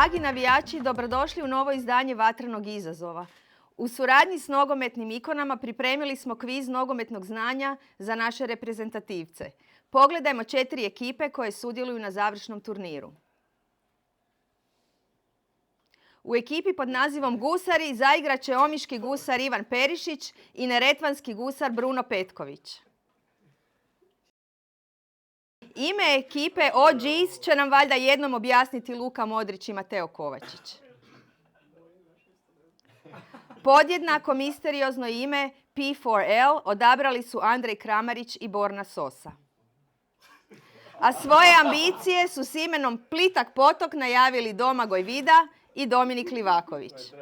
Dragi navijači, dobrodošli u novo izdanje Vatrenog izazova. U suradnji s nogometnim ikonama pripremili smo kviz nogometnog znanja za naše reprezentativce. Pogledajmo 4 ekipe koje sudjeluju na završnom turniru. U ekipi pod nazivom Gusari zaigrat će omiški gusar Ivan Perišić i neretvanski gusar Bruno Petković. Ime ekipe OGs će nam valjda jednom objasniti Luka Modrić i Mateo Kovačić. Podjednako misteriozno ime P4L odabrali su Andrej Kramarić i Borna Sosa. A svoje ambicije su s imenom Plitak potok najavili Domagoj Vida i Dominik Livaković.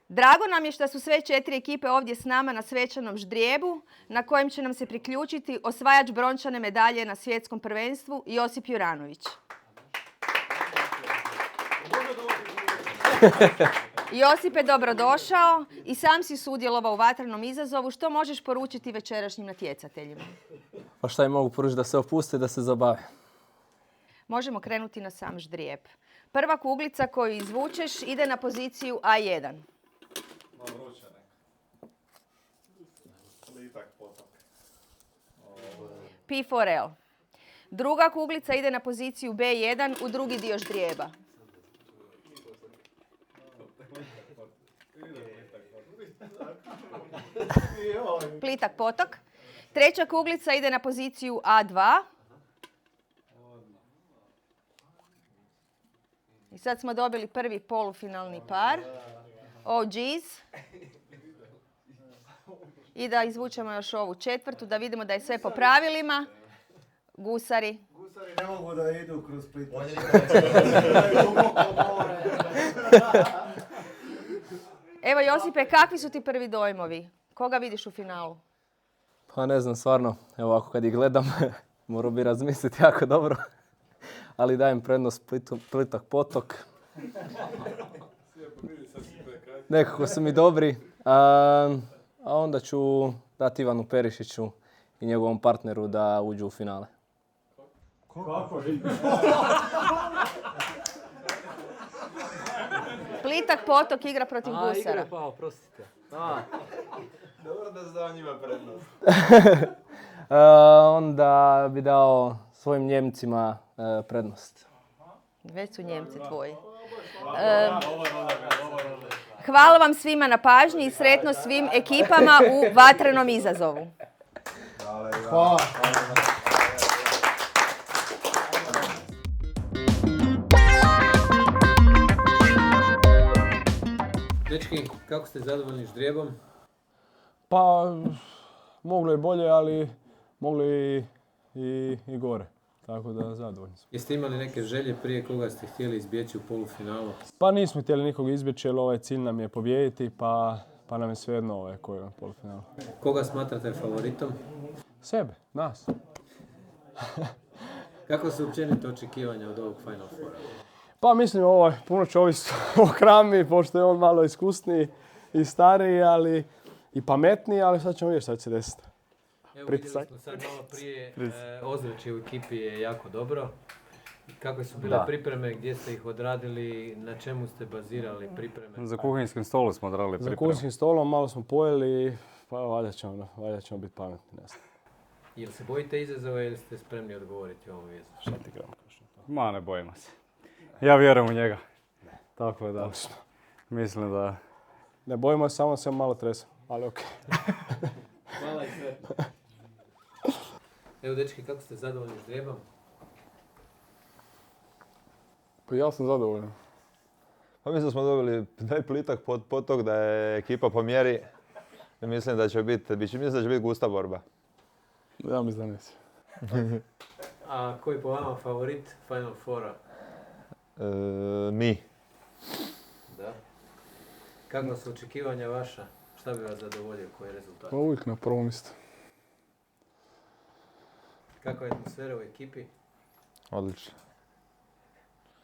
Drago nam je što su sve 4 ekipe ovdje s nama na svečanom ždrijebu na kojem će nam se priključiti osvajač brončane medalje na svjetskom prvenstvu Josip Juranović. Josipe, dobrodošao i sam si sudjelovao u Vatrenom izazovu. Što možeš poručiti večerašnjim natjecateljima? Pa šta im mogu poručiti? Da se opuste, da se zabave. Možemo krenuti na sam ždrijeb. Prva kuglica koju izvučeš ide na poziciju A1. P4L. Druga kuglica ide na poziciju B1 u drugi dio ždrijeba. Plitak potok. Treća kuglica ide na poziciju A2. I sad smo dobili prvi polufinalni par. OGs. I da izvučemo još ovu četvrtu, da vidimo da je sve po pravilima. Gusari. Gusari ne mogu da idu kroz Plitak. Evo Josipe, kakvi su ti prvi dojmovi? Koga vidiš u finalu? Pa ne znam, stvarno, evo ovako kad ih gledam, morao bi razmisliti jako dobro. Ali dajem prednost Plitak potok. Nekako su mi dobri. A onda ću dati Ivanu Perišiću i njegovom partneru da uđu u finale. Kako? Plitak potok igra protiv Gusara. Igra, pa oprostite. Dobro da zdao njima prednost. Onda bi dao svojim Njemcima prednost. Već su Njemci tvoji. Hvala vam svima na pažnji i sretno svim ekipama u Vatrenom izazovu. Hvala. Dečki, kako ste zadovoljni ždrijebom? Pa, moglo je bolje, ali moglo je i gore. Tako da zadovoljni smo. Jeste imali neke želje prije koga ste htjeli izbjeći u polufinalu? Pa nismo htjeli nikog izbjeći, jer ovaj cilj nam je pobijediti, pa nam je svejedno koji je na polufinalu. Koga smatrate favoritom? Sebe, nas. Kako su općenito očekivanja od ovog Final Fora? Pa mislim, puno će ovisiti o Krami, pošto je on malo iskusniji i stariji, ali i pametniji, ali sad ćemo vidjeti šta će se desiti. Evo vidjeli smo sad malo prije, ozračje u ekipi je jako dobro. Kakve su bile pripreme, gdje ste ih odradili, na čemu ste bazirali pripreme? Za kuhinskim stolom smo odradili pripremu. Za kuhinskim stolom malo smo pojeli, pa valjda ćemo biti pametni. Jel se bojite izazova ili ste spremni odgovoriti ovom izazovu? Šta ti Kram kaže? Ma, ne bojimo se. Ja vjerujem u njega. Tako da, mislim da... Ne bojimo se, samo se malo tresam, ali okej. Hvala i sretno. Evo dečki, kako ste zadovoljni ždrijebom? Pa ja sam zadovoljan. Pa mislim da smo dobili taj Plitak potok, da je ekipa po mjeri. Mislim da će biti gusta borba. Ja mislim da neće. A koji po vama favorit Final Fora? Mi. Da. Kakva su očekivanja vaša? Šta bi vas zadovoljio, koji je rezultat? Pa uvijek na prvom mjestu. Kakva je atmosfera u ekipi? Odlično.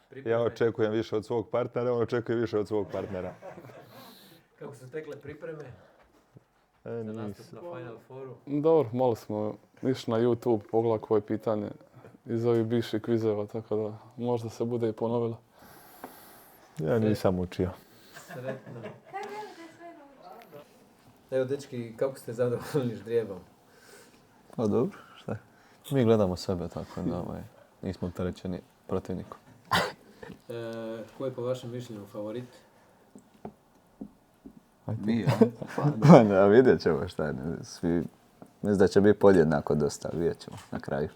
Pripreme? Ja očekujem više od svog partnera, on očekuje više od svog partnera. Kako su tekle pripreme za nastup na Final Fouru? Dobro, malo smo išli na YouTube, pogledali koje pitanje iz ovih bivših kvizeva, tako da možda se bude i ponovilo. Ja nisam učio. Sretno. Evo, dečki, kako ste zadovoljni ždrijebom? Pa dobro, šta? Mi gledamo sebe tako da nismo opterećeni protivnikom. Ko je po vašem mišljenju favorit? Mi, ja? Pa da, vidjet ćemo šta je. Mislim da će biti podjednako dosta, vidjet ćemo na kraju.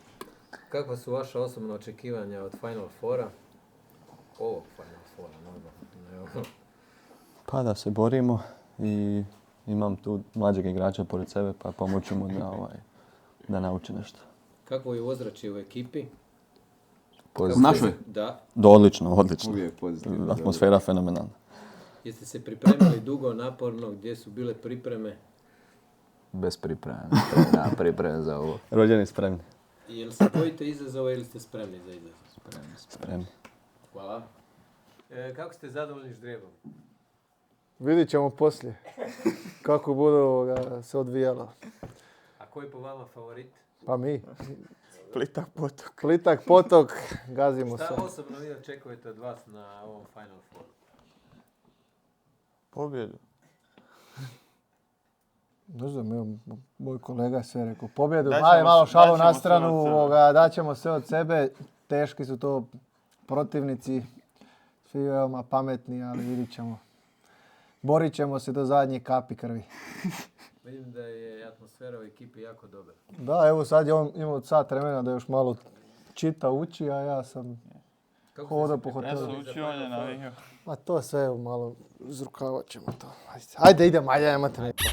Kakva su vaša osobna očekivanja od Final Fora? Ovog Final Fora, normalno. Pa da se borimo i imam tu mlađeg igrača pored sebe pa pomoću mu da nauči nešto. Kako je ozračje u ekipi? U našoj? Da. Odlično. Uvijek pozitivno. Atmosfera fenomenalna. Jeste se pripremali dugo, naporno, gdje su bile pripreme? Bez pripreme. Pripreme za ovo. Rođeni spremni. Jel se bojite izazova ili ste spremni za izazov? Spremni. Hvala. Kako ste zadovoljni ždrijebom? Vidit ćemo poslije kako bude se odvijalo. A koji je po vama favorit? Pa mi. Plitak potok. Plitak potok, gazimo se. Šta osobno vi očekujete od vas na ovom Final Fouru? Pobjedu. Ne znam, evo, moj kolega je sve rekao. Pobjedu, Daćemo malo šalu na sve stranu, od sebe. daćemo sve od sebe. Teški su to protivnici, svi veoma pametni, ali vidit ćemo. Borit ćemo se do zadnje kapi krvi. Vidim da je atmosfera u ekipi jako dobra. Da, evo sad je on imao sat vremena da još malo čita, uči, a ja sam hodao po hotelu. Ma to sve malo izrukavat ćemo to. Ajde idemo, ajde, imate neko.